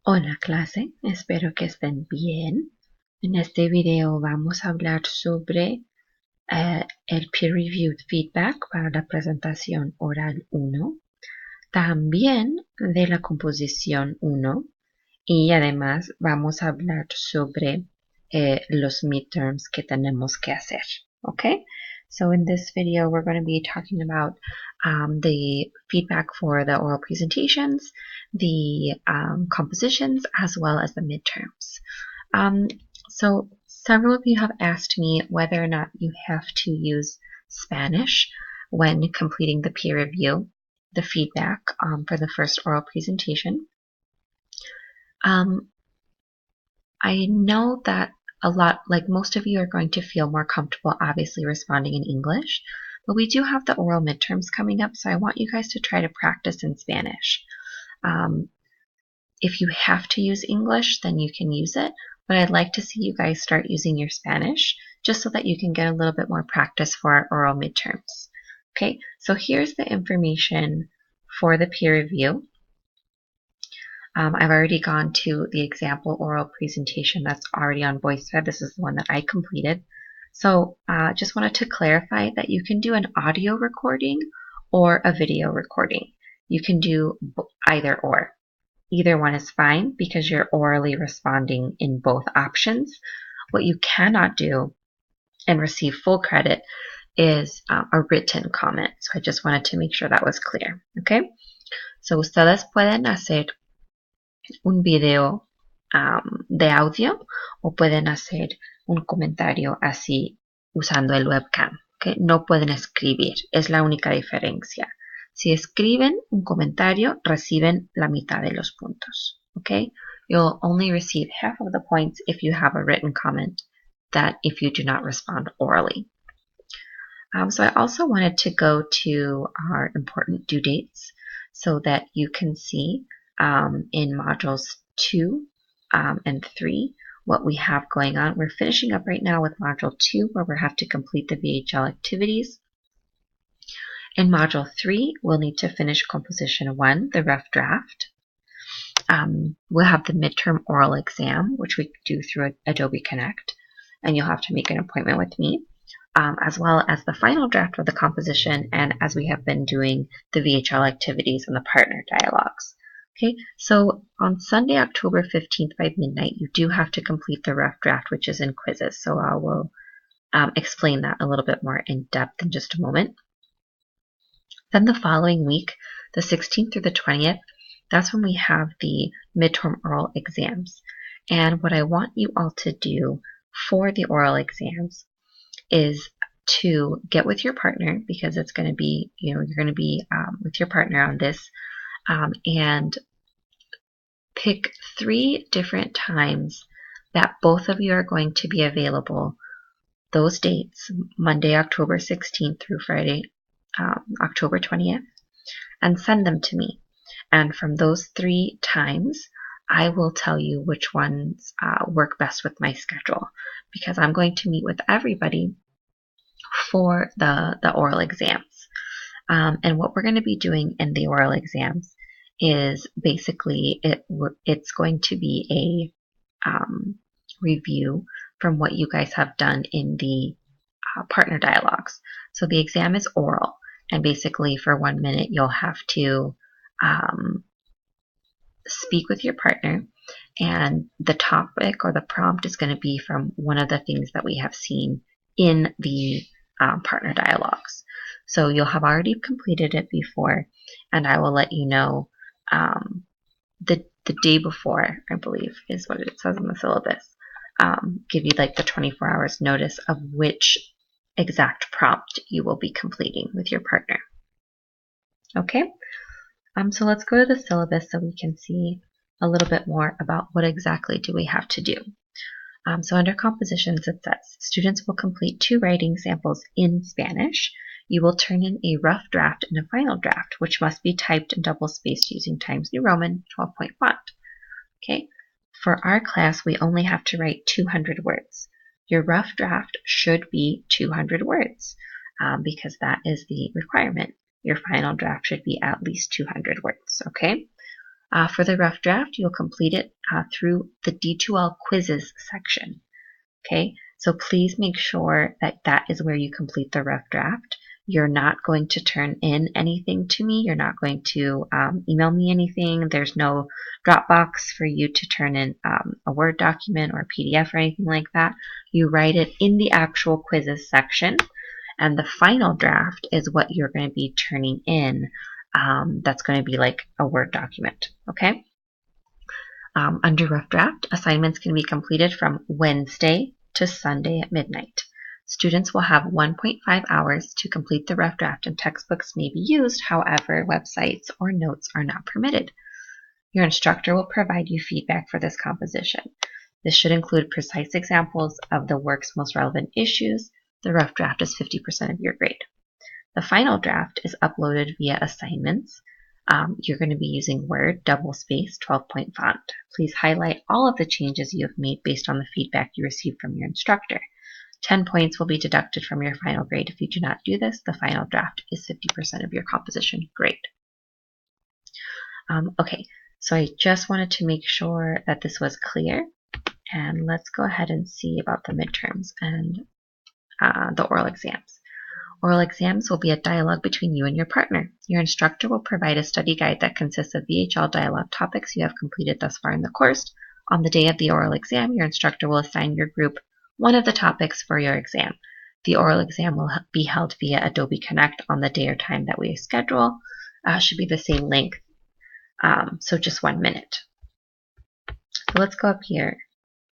Hola clase, espero que estén bien. En este video vamos a hablar sobre el Peer Reviewed Feedback para la presentación oral 1, también de la composición 1 y además vamos a hablar sobre los midterms que tenemos que hacer. Okay? So in this video we're going to be talking about the feedback for the oral presentations, the compositions, as well as the midterms. So several of you have asked me whether or not you have to use Spanish when completing the peer review, the feedback for the first oral presentation. I know that most of you are going to feel more comfortable obviously responding in English, but we do have the oral midterms coming up, so I want you guys to try to practice in Spanish. If you have to use English, then you can use it, but I'd like to see you guys start using your Spanish just so that you can get a little bit more practice for our oral midterms. Okay, so here's the information for the peer review. I've already gone to the example oral presentation that's already on VoiceThread. This is the one that I completed. So just wanted to clarify that you can do an audio recording or a video recording. You can do either or. Either one is fine because you're orally responding in both options. What you cannot do and receive full credit is a written comment. So I just wanted to make sure that was clear. Okay? So ustedes pueden hacer un video de audio o pueden hacer un comentario así usando el webcam. ¿Okay? No pueden escribir, es la única diferencia. Si escriben un comentario, reciben la mitad de los puntos. Okay? You'll only receive half of the points if you have a written comment that if you do not respond orally. So I also wanted to go to our important due dates so that you can see in modules 2 and 3 what we have going on. We're finishing up right now with module 2 where we have to complete the VHL activities. In module 3 we'll need to finish composition 1, the rough draft. We'll have the midterm oral exam, which we do through Adobe Connect, and you'll have to make an appointment with me. As well as the final draft of the composition, and as we have been doing the VHL activities and the partner dialogues. Okay, so on Sunday, October 15th by midnight, you do have to complete the rough draft, which is in quizzes. So I will explain that a little bit more in depth in just a moment. Then the following week, the 16th through the 20th, that's when we have the midterm oral exams. And what I want you all to do for the oral exams is to get with your partner, because it's going to be, you're going to be with your partner on this, and pick 3 different times that both of you are going to be available those dates, Monday, October 16th through Friday, October 20th, and send them to me. And from those 3 times, I will tell you which ones work best with my schedule, because I'm going to meet with everybody for the oral exams. And what we're going to be doing in the oral exams is basically it's going to be a review from what you guys have done in the partner dialogues. So the exam is oral, and basically for 1 minute you'll have to speak with your partner, and the topic or the prompt is going to be from one of the things that we have seen in the partner dialogues. So you'll have already completed it before, and I will let you know the day before, I believe is what it says in the syllabus. Give you like the 24 hours notice of which exact prompt you will be completing with your partner. Okay, so let's go to the syllabus so we can see a little bit more about what exactly do we have to do. So under compositions, it says students will complete 2 writing samples in Spanish. You will turn in a rough draft and a final draft, which must be typed and double-spaced using Times New Roman 12-point font. Okay, for our class, we only have to write 200 words. Your rough draft should be 200 words because that is the requirement. Your final draft should be at least 200 words. Okay. For the rough draft, you'll complete it through the D2L quizzes section. Okay, so please make sure that that is where you complete the rough draft. You're not going to turn in anything to me. You're not going to email me anything. There's no Dropbox for you to turn in a Word document or a PDF or anything like that. You write it in the actual quizzes section, and the final draft is what you're going to be turning in. That's going to be like a Word document, okay? Under rough draft, assignments can be completed from Wednesday to Sunday at midnight. Students will have 1.5 hours to complete the rough draft, and textbooks may be used. However, websites or notes are not permitted. Your instructor will provide you feedback for this composition. This should include precise examples of the work's most relevant issues. The rough draft is 50% of your grade. The final draft is uploaded via assignments. You're going to be using Word, double-space, 12-point font. Please highlight all of the changes you have made based on the feedback you received from your instructor. 10 points will be deducted from your final grade. If you do not do this, the final draft is 50% of your composition grade. Okay, so I just wanted to make sure that this was clear. And let's go ahead and see about the midterms and the oral exams. Oral exams will be a dialogue between you and your partner. Your instructor will provide a study guide that consists of VHL dialogue topics you have completed thus far in the course. On the day of the oral exam, your instructor will assign your group one of the topics for your exam. The oral exam will be held via Adobe Connect on the day or time that we schedule. Should be the same length, so just 1 minute. So let's go up here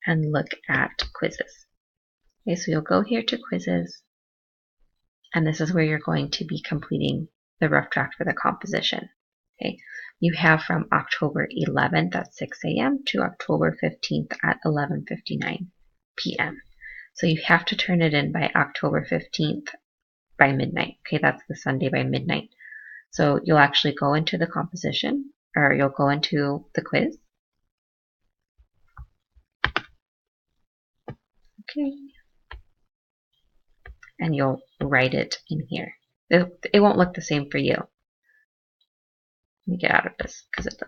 and look at quizzes. Okay, so you'll go here to quizzes, and this is where you're going to be completing the rough draft for the composition. Okay, you have from October 11th at 6 a.m. to October 15th at 11:59 p.m. So you have to turn it in by October 15th by midnight. Okay, that's the Sunday by midnight. So you'll actually go into the composition, or you'll go into the quiz. Okay. And you'll write it in here. It won't look the same for you. Let me get out of this because it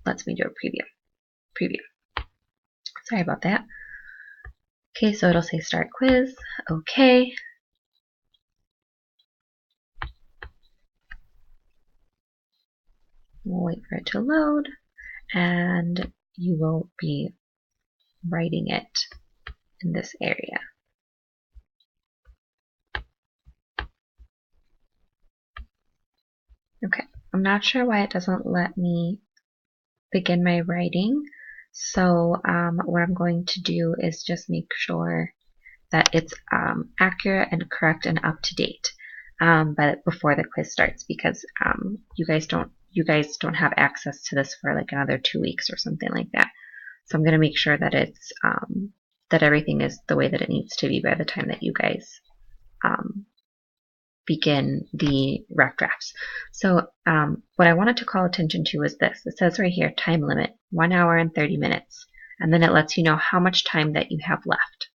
lets me do a preview. Sorry about that. Okay, so it'll say start quiz. Okay. We'll wait for it to load, and you will be writing it in this area. Okay, I'm not sure why it doesn't let me begin my writing. So what I'm going to do is just make sure that it's accurate and correct and up to date but before the quiz starts, because you guys don't have access to this for like another 2 weeks or something like that. So I'm going to make sure that it's that everything is the way that it needs to be by the time that you guys begin the rough drafts. So what I wanted to call attention to is this. It says right here, time limit, 1 hour and 30 minutes. And then it lets you know how much time that you have left.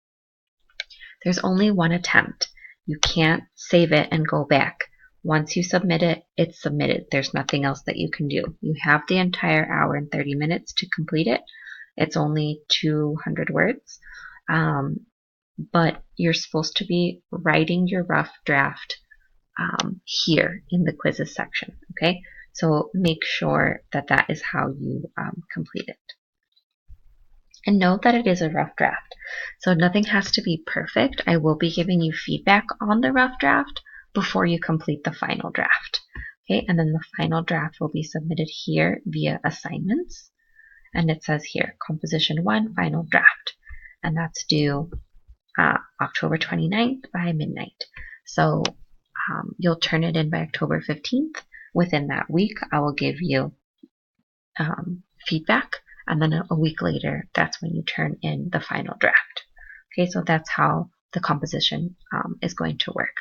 There's only one attempt. You can't save it and go back. Once you submit it, it's submitted. There's nothing else that you can do. You have the entire hour and 30 minutes to complete it. It's only 200 words. But you're supposed to be writing your rough draft here in the quizzes section. Okay, so make sure that that is how you complete it. And note that it is a rough draft, so nothing has to be perfect. I will be giving you feedback on the rough draft before you complete the final draft. Okay, and then the final draft will be submitted here via assignments. And it says here, Composition 1, Final Draft. And that's due October 29th by midnight. So you'll turn it in by October 15th. Within that week, I will give you feedback. And then a week later, that's when you turn in the final draft. Okay, so that's how the composition is going to work.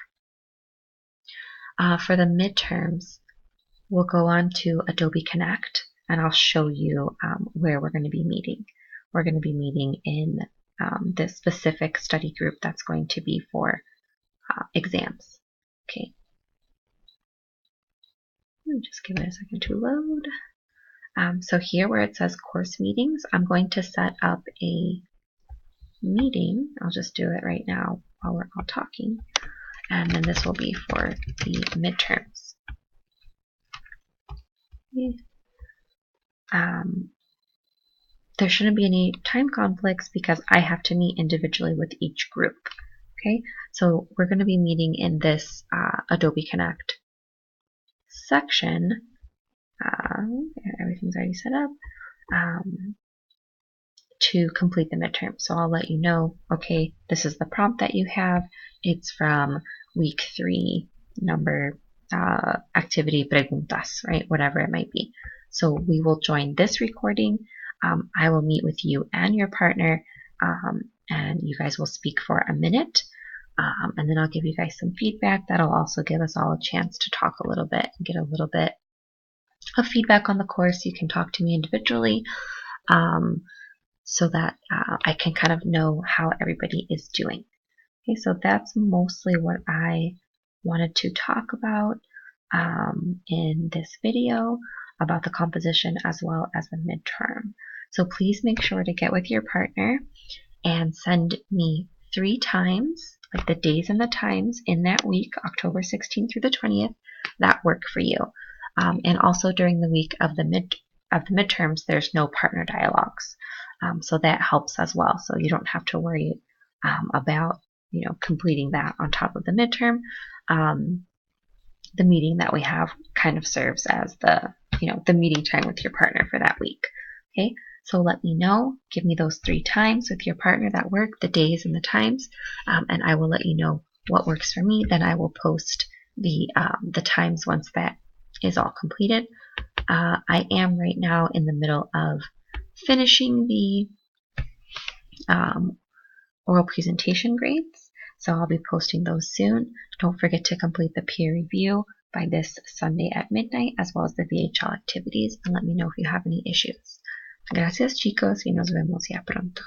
For the midterms, we'll go on to Adobe Connect, and I'll show you where we're going to be meeting. We're going to be meeting in this specific study group that's going to be for exams. Okay. Just give it a second to load. So here where it says course meetings, I'm going to set up a meeting. I'll just do it right now while we're all talking. And then this will be for the midterms. There shouldn't be any time conflicts because I have to meet individually with each group. Okay, so we're going to be meeting in this Adobe Connect section. Everything's already set up to complete the midterm. So I'll let you know, okay, this is the prompt that you have. It's from week 3, number activity preguntas, right? Whatever it might be. So we will join this recording. I will meet with you and your partner, and you guys will speak for a minute. And then I'll give you guys some feedback. That'll also give us all a chance to talk a little bit and get a little bit of feedback on the course. You can talk to me individually so that I can kind of know how everybody is doing. Okay, so that's mostly what I wanted to talk about in this video about the composition as well as the midterm. So please make sure to get with your partner and send me 3 times, like the days and the times in that week, October 16th through the 20th, that work for you. And also during the week of the midterms, there's no partner dialogues. So that helps as well. So you don't have to worry about completing that on top of the midterm. The meeting that we have kind of serves as the meeting time with your partner for that week. Okay, so let me know. Give me those 3 times with your partner that work, the days and the times, and I will let you know what works for me. Then I will post the times once that is all completed. I am right now in the middle of finishing the oral presentation grades, so I'll be posting those soon. Don't forget to complete the peer review by this Sunday at midnight, as well as the VHL activities, and let me know if you have any issues. Gracias chicos y nos vemos ya pronto.